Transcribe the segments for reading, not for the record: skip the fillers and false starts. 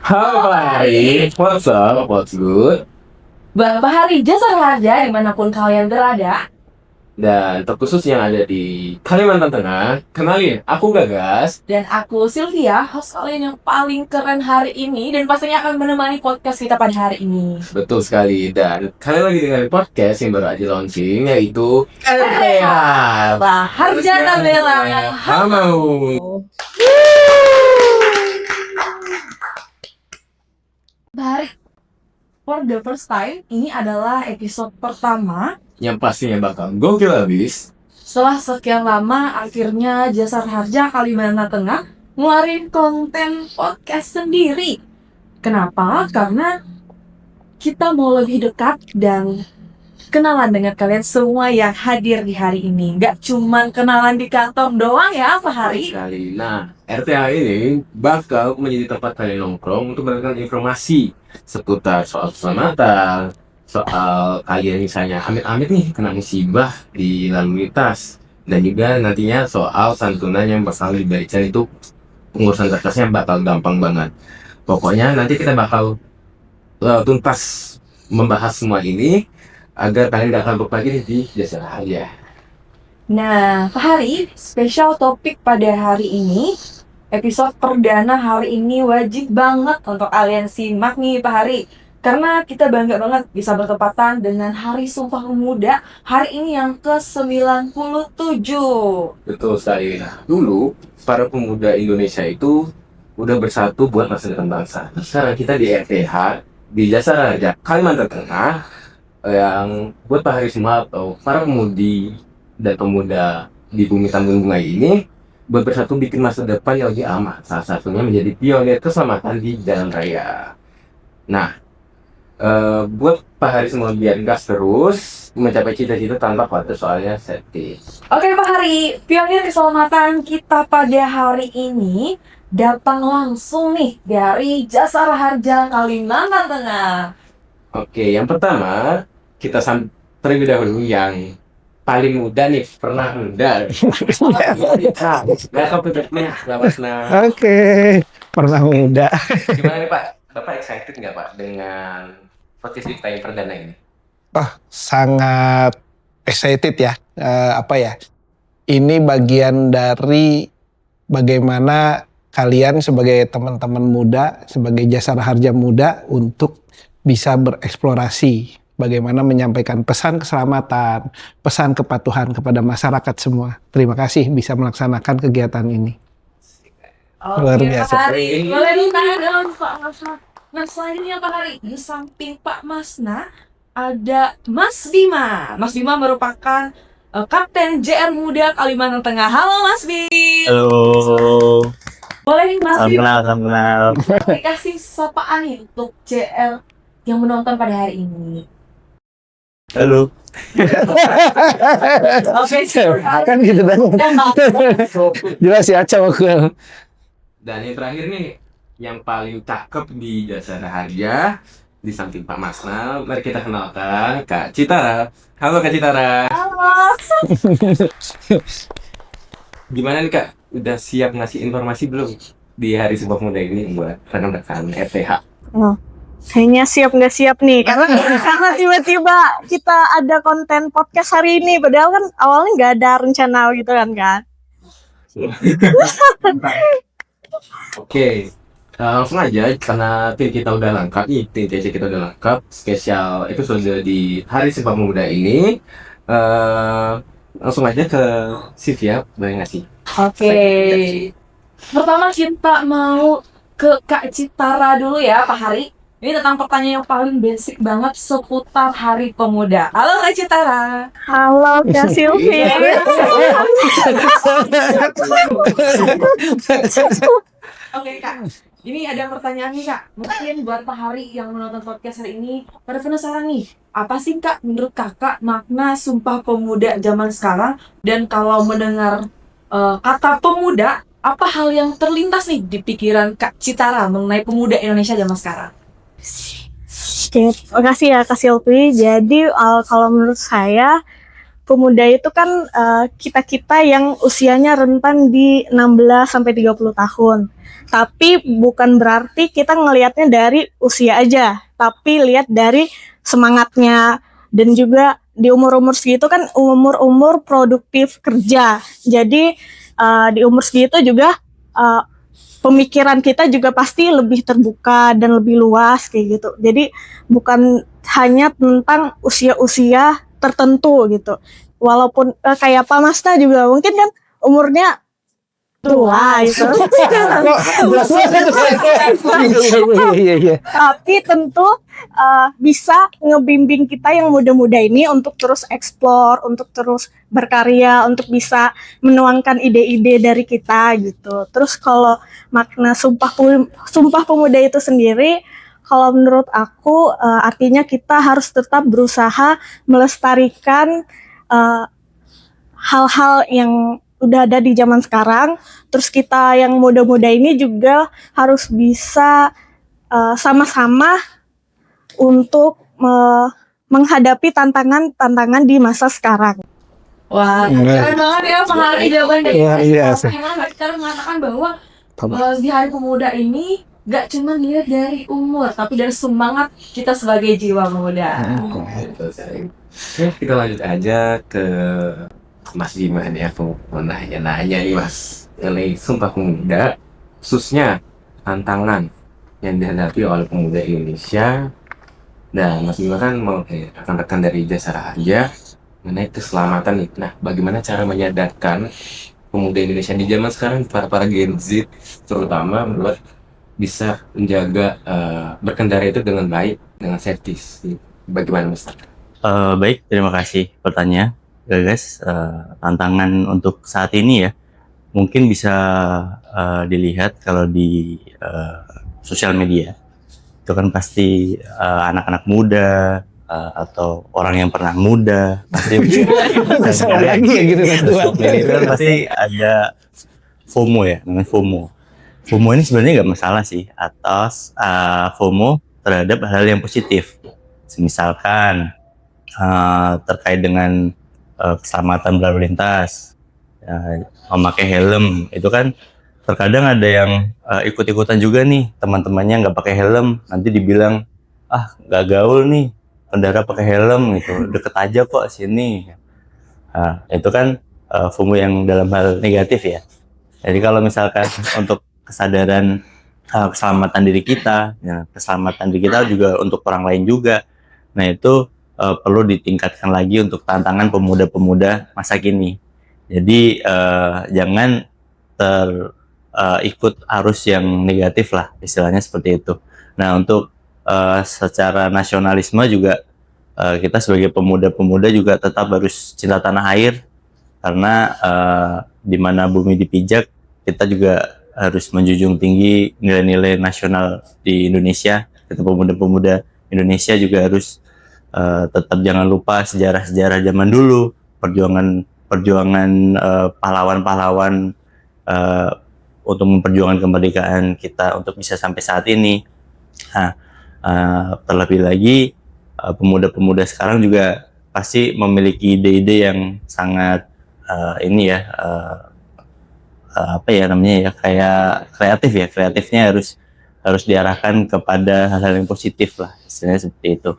Hai, what's up, what's good? Bapak Hari Jasa Raharja dimanapun kalian berada. Dan terkhusus yang ada di Kalimantan Tengah, kenalin, aku Gagas. Dan aku Sylvia, host kalian yang paling keren hari ini. Dan pastinya akan menemani podcast kita pada hari ini. Betul sekali, dan kalian lagi dengerin podcast yang baru aja launching, yaitu RTH Raharja Tabela Hamau. Baik, for the first time, ini adalah episode pertama. Yang pastinya bakal gokil abis. Setelah sekian lama, akhirnya Jasa Raharja Kalimantan Tengah ngeluarin konten podcast sendiri. Kenapa? Karena kita mau lebih dekat dan kenalan dengan kalian semua yang hadir di hari ini. Nggak cuman kenalan di kantor doang ya, Pak Hari. Sekali. Nah, RTH ini bakal menjadi tempat kalian nongkrong untuk mendapatkan informasi seputar soal keselamatan, soal kalian misalnya amit-amit nih kena musibah di lalu lintas, dan juga nantinya soal santunan yang bakal diberikan itu pengurusan kertasnya bakal gampang banget. Pokoknya nanti kita bakal tuntas membahas semua ini agar kalian gak akan lupa lagi di Jasa Raharja. Nah, Pak Hari, spesial topik pada hari ini, episode perdana hari ini wajib banget untuk kalian simak nih Pak Hari. Karena kita bangga banget bisa bertepatan dengan Hari Sumpah Pemuda hari ini yang ke-97. Betul sekali. Nah, dulu para pemuda Indonesia itu udah bersatu buat masa depan bangsa. Sekarang kita di RTH, di Jasa Raharja Kalimantan Tengah, yang buat Pak Hari semua atau para pemudi dan pemuda di bumi Tanjung Bunga ini buat bersatu bikin masa depan yang lebih aman. Salah satunya menjadi pionir keselamatan di jalan raya. Nah, buat Pak Hari semua biar gas terus mencapai cita-cita tanpa khawatir soalnya safety. Oke Pak Hari, pionir keselamatan kita pada hari ini datang langsung nih dari Jasa Raharja Kalimantan Tengah. Oke, yang pertama kita terlebih dahulu yang paling muda nih, pernah muda. Gak kepepetnya, Oke, pernah muda. Gimana nih Pak? Bapak excited nggak Pak dengan podcast kita yang perdana ini? Sangat excited ya. Ini bagian dari bagaimana kalian sebagai teman-teman muda, sebagai Jasa Raharja muda untuk bisa bereksplorasi bagaimana menyampaikan pesan keselamatan, pesan kepatuhan kepada masyarakat semua. Terima kasih bisa melaksanakan kegiatan ini. Luar biasa. Pak Hari, boleh ditahan dong Pak Masna. Nah selanjutnya Pak Hari, di samping Pak Masna ada Mas Bima. Mas Bima merupakan Kapten JR Muda Kalimantan Tengah. Halo Mas Bima. Halo. Boleh nih Mas Bima. Salam kenal. Dikasih sapaan nih untuk JR yang menonton pada hari ini. Halo. Oke, Kan gitu kan. Jelas ya, cowok. Dan yang terakhir nih, yang paling cakep di Jasa Raharja, di samping Pak Masna, mari kita kenalkan Kak Citara. Halo Kak Citara. Halo. Gimana nih Kak? Udah siap ngasih informasi belum di Hari Sumpah Pemuda ini buat rekan-rekan RTH? Kayaknya siap nggak siap nih karena tiba-tiba kita ada konten podcast hari ini, padahal kan awalnya nggak ada rencana gitu kan. Oke, langsung aja karena tim kita udah lengkap nih, tim TC kita udah lengkap. Spesial episode di Hari Sumpah Pemuda ini, langsung aja ke Sylvia, boleh nggak sih? Oke. Pertama kita mau ke Kak Citara dulu ya Pak Hari. Ini tentang pertanyaan yang paling basic banget seputar Hari Pemuda. Halo Kak Citara. Halo Kak Sylvia. Oke Kak, ini ada pertanyaan nih Kak. Mungkin buat Pak Hari yang menonton podcast hari ini pada penasaran nih, apa sih Kak menurut Kakak makna Sumpah Pemuda zaman sekarang? Dan kalau mendengar kata pemuda, apa hal yang terlintas nih di pikiran Kak Citara mengenai pemuda Indonesia zaman sekarang? Terima kasih ya Kak Sylvie. Jadi kalau menurut saya pemuda itu kan kita-kita yang usianya rentan di 16 sampai 30 tahun. Tapi bukan berarti kita ngelihatnya dari usia aja, tapi lihat dari semangatnya. Dan juga di umur-umur segitu kan umur-umur produktif kerja. Jadi di umur segitu juga pemikiran kita juga pasti lebih terbuka dan lebih luas kayak gitu. Jadi bukan hanya tentang usia-usia tertentu gitu. Walaupun kayak Pak Masna juga mungkin kan umurnya tua gitu. Iya. Tapi tentu bisa ngebimbing kita yang muda-muda ini untuk terus explore, untuk terus berkarya, untuk bisa menuangkan ide-ide dari kita gitu. Terus kalau makna Sumpah Pemuda itu sendiri, kalau menurut aku artinya kita harus tetap berusaha melestarikan hal-hal yang udah ada di zaman sekarang. Terus kita yang muda-muda ini juga harus bisa sama-sama untuk menghadapi tantangan-tantangan di masa sekarang. Wah, keren banget ya Pak Hari jawabannya. Iya. Memang sekarang mengatakan bahwa di Hari Pemuda ini gak cuma dilihat dari umur, tapi dari semangat kita sebagai jiwa muda. Ya, kita lanjut aja ke Mas Jiman ya. Aku mau nanya nih Mas, mengenai Sumpah Pemuda, khususnya tantangan yang dihadapi oleh pemuda Indonesia. Dan Mas Bima kan mau rekan-rekan dari Jasara Harja mengenai keselamatan nih. Nah, bagaimana cara menyadarkan pemuda Indonesia di zaman sekarang, para Gen Z terutama, buat bisa menjaga berkendara itu dengan baik, dengan safety. Bagaimana Mas? Baik, terima kasih pertanyaan, guys. Tantangan untuk saat ini ya, mungkin bisa dilihat kalau di sosial media. Itu kan pasti anak-anak muda atau orang yang pernah muda pasti lagi ya gitu kan tua. itu kan pasti ada FOMO ya, namanya FOMO. FOMO ini sebenarnya nggak masalah sih, atas FOMO terhadap hal yang positif. Misalkan terkait dengan keselamatan berlalu lintas, memakai helm, itu kan terkadang ada yang ikut-ikutan juga nih, teman-temannya nggak pakai helm, nanti dibilang nggak gaul nih kendara pakai helm gitu, deket aja kok sini. Itu kan FOMO yang dalam hal negatif ya. Jadi kalau misalkan untuk kesadaran keselamatan diri kita, ya, keselamatan diri kita juga untuk orang lain juga, nah itu perlu ditingkatkan lagi untuk tantangan pemuda-pemuda masa kini. Jadi jangan ikut arus yang negatif lah, istilahnya seperti itu. Nah, untuk secara nasionalisme juga kita sebagai pemuda-pemuda juga tetap harus cinta tanah air, karena di mana bumi dipijak, kita juga harus menjunjung tinggi nilai-nilai nasional di Indonesia. Kita pemuda-pemuda Indonesia juga harus tetap jangan lupa sejarah-sejarah zaman dulu, perjuangan pahlawan-pahlawan untuk memperjuangkan kemerdekaan kita untuk bisa sampai saat ini. Nah, terlebih lagi pemuda-pemuda sekarang juga pasti memiliki ide-ide yang sangat kayak kreatif ya. Kreatifnya harus diarahkan kepada hal-hal yang positif lah, istilahnya seperti itu.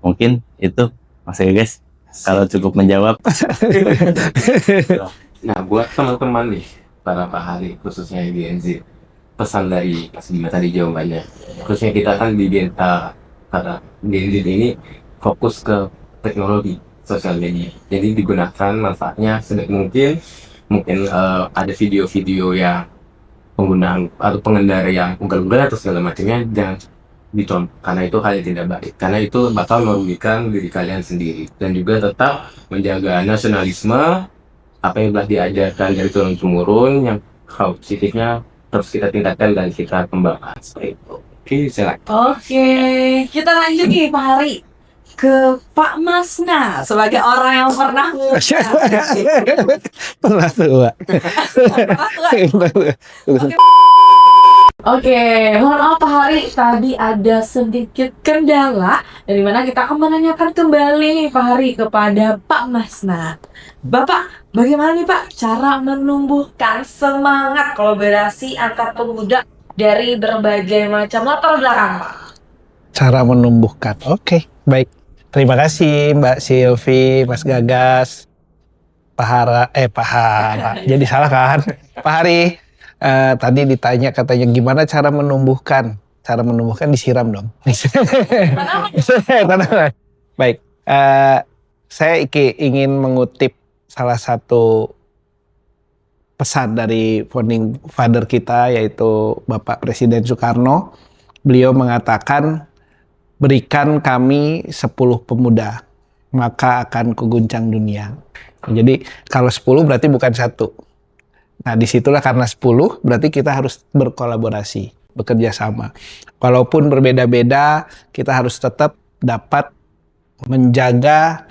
Mungkin itu Mas guys, kalau cukup menjawab. Nah, buat teman-teman nih, para Pak Hari, khususnya Gen Z, pesan dari Mas Bima tadi jawabannya. Khususnya kita kan di para Gen Z ini fokus ke teknologi sosial media. Jadi digunakan manfaatnya sebaik mungkin. Mungkin ada video-video yang penggunaan atau pengendara yang ugal-ugal atau segala macamnya jangan ditonton, karena itu hal yang tidak baik. Karena itu bakal merugikan diri kalian sendiri. Dan juga tetap menjaga nasionalisme, apa yang telah diajarkan dari turun-temurun, yang positifnya terus kita tingkatkan dan kita kembangkan. Seperti itu. Oke, silakan. Oke, kita lanjut nih Pak Hari ke Pak Masna sebagai orang yang pernah muda. Pernah tua. Oke, mohon maaf Pak Hari, tadi ada sedikit kendala dari mana kita akan menanyakan kembali nih Pak Hari kepada Pak Masna. Bapak, bagaimana nih Pak cara menumbuhkan semangat kolaborasi antar pemuda dari berbagai macam latar belakang, Pak. Cara menumbuhkan. Oke, baik. Terima kasih Mbak Silvi, Mas Gagas, Pak Hara. Jadi salah kan? Pak Hari. Tadi ditanya katanya gimana cara menumbuhkan. Cara menumbuhkan disiram dong. Tanaman. Baik. Saya ingin mengutip salah satu pesan dari founding father kita yaitu Bapak Presiden Soekarno. Beliau mengatakan, berikan kami 10 pemuda, maka akan kuguncang dunia. Jadi kalau 10 berarti bukan 1. Nah disitulah karena 10 berarti kita harus berkolaborasi, bekerja sama. Walaupun berbeda-beda, kita harus tetap dapat menjaga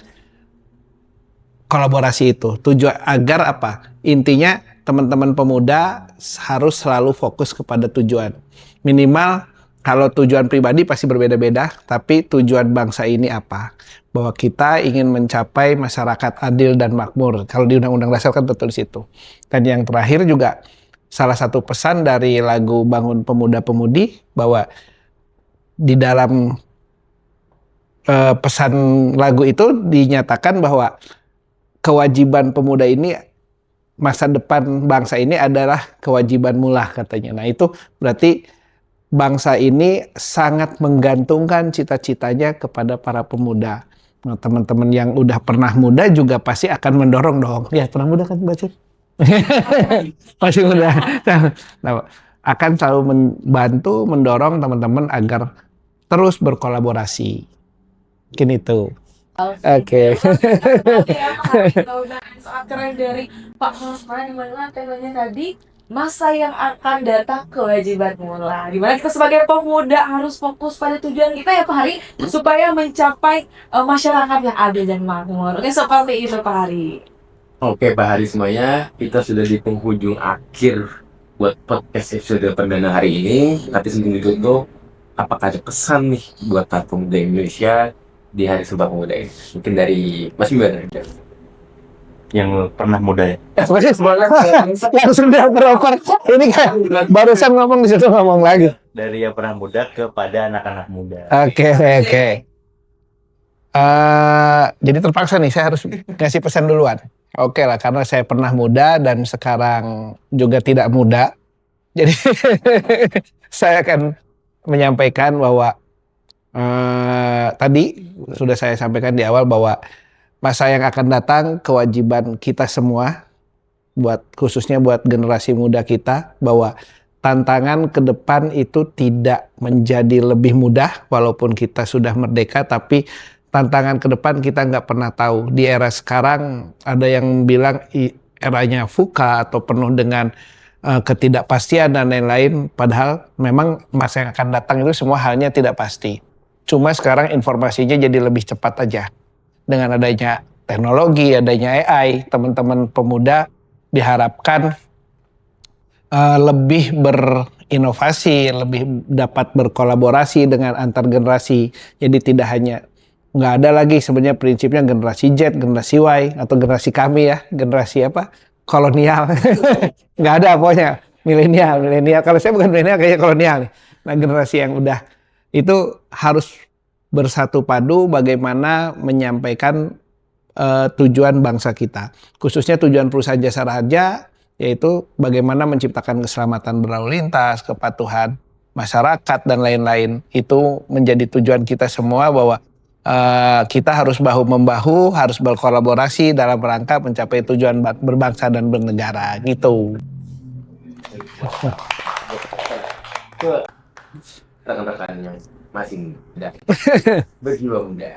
kolaborasi itu. Tujuan agar apa? Intinya teman-teman pemuda harus selalu fokus kepada tujuan. Minimal kalau tujuan pribadi pasti berbeda-beda, tapi tujuan bangsa ini apa? Bahwa kita ingin mencapai masyarakat adil dan makmur. Kalau di Undang-Undang Dasar kan betul di situ. Dan yang terakhir juga salah satu pesan dari lagu Bangun Pemuda-Pemudi bahwa di dalam pesan lagu itu dinyatakan bahwa kewajiban pemuda ini, masa depan bangsa ini adalah kewajiban mula katanya. Nah itu berarti bangsa ini sangat menggantungkan cita-citanya kepada para pemuda. Nah, teman-teman yang udah pernah muda juga pasti akan mendorong dong. Ya pernah muda kan Mbak Cip? Masih muda. Nah, akan selalu membantu, mendorong teman-teman agar terus berkolaborasi. Mungkin itu. Oke. Keren dari Pak Masman, dimana temanya tadi masa yang akan datang kewajiban mula, dimana kita sebagai pemuda harus fokus pada tujuan kita ya Pak Hari supaya mencapai masyarakat yang adil dan makmur. Oke, seperti itu Pak Hari. Oke Pak Hari semuanya, kita sudah di penghujung akhir buat podcast episode perdana hari ini. Tapi sebelum ditutup, apakah ada pesan nih buat para pemuda Indonesia di Hari Sumpah Pemuda ini? Mungkin dari Mas Bima. Yang pernah muda ya. Yang sudah beroper. Ini kan barusan ngomong di situ ngomong lagi. Dari yang pernah muda kepada anak-anak muda. Oke. Jadi terpaksa nih saya harus ngasih pesan duluan. Oke lah, karena saya pernah muda dan sekarang juga tidak muda. Jadi saya akan menyampaikan bahwa tadi sudah saya sampaikan di awal bahwa masa yang akan datang kewajiban kita semua, khususnya buat generasi muda kita, bahwa tantangan ke depan itu tidak menjadi lebih mudah walaupun kita sudah merdeka, tapi tantangan ke depan kita nggak pernah tahu. Di era sekarang ada yang bilang eranya VUCA atau penuh dengan ketidakpastian dan lain-lain, padahal memang masa yang akan datang itu semua halnya tidak pasti. Cuma sekarang informasinya jadi lebih cepat aja. Dengan adanya teknologi, adanya AI, teman-teman pemuda diharapkan lebih berinovasi, lebih dapat berkolaborasi dengan antar generasi. Jadi tidak hanya, nggak ada lagi sebenarnya prinsipnya generasi Z, generasi Y, atau generasi kami ya, generasi apa? Kolonial. Nggak ada pokoknya. Milenial. Kalau saya bukan milenial, kayaknya kolonial nih. Nah generasi yang udah itu harus bersatu padu bagaimana menyampaikan tujuan bangsa kita. Khususnya tujuan perusahaan jasa raja, yaitu bagaimana menciptakan keselamatan berlalu lintas, kepatuhan masyarakat, dan lain-lain. Itu menjadi tujuan kita semua bahwa kita harus bahu-membahu, harus berkolaborasi dalam rangka mencapai tujuan berbangsa dan bernegara. Gitu. Rekan-rekan yang masih muda, berjiwa muda.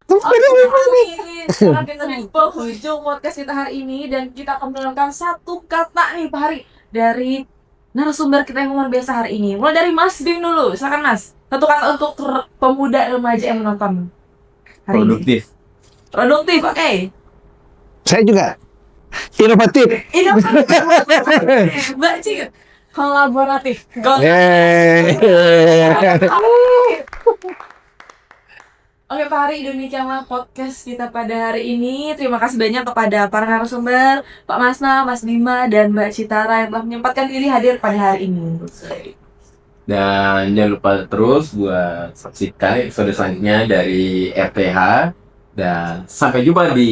Sekarang kita di penghujung podcast kita hari ini dan kita akan mendengarkan satu kata nih Pak Hari dari narasumber kita yang luar biasa hari ini. Mulai dari Mas Bim dulu, silakan Mas. Satu kata untuk pemuda remaja yang menonton hari Produktif. ini. Produktif, oke. Saya juga inovatif. Mbak Cik, kolaboratif. Oke Pak Hari, demikianlah podcast kita pada hari ini. Terima kasih banyak kepada para narasumber, Pak Masna, Mas Bima, dan Mbak Citara yang telah menyempatkan diri hadir pada hari ini. Dan jangan lupa terus buat saksikan episode selanjutnya dari RTH. Dan sampai jumpa di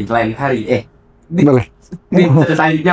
lain hari. Di Boleh. episode selanjutnya.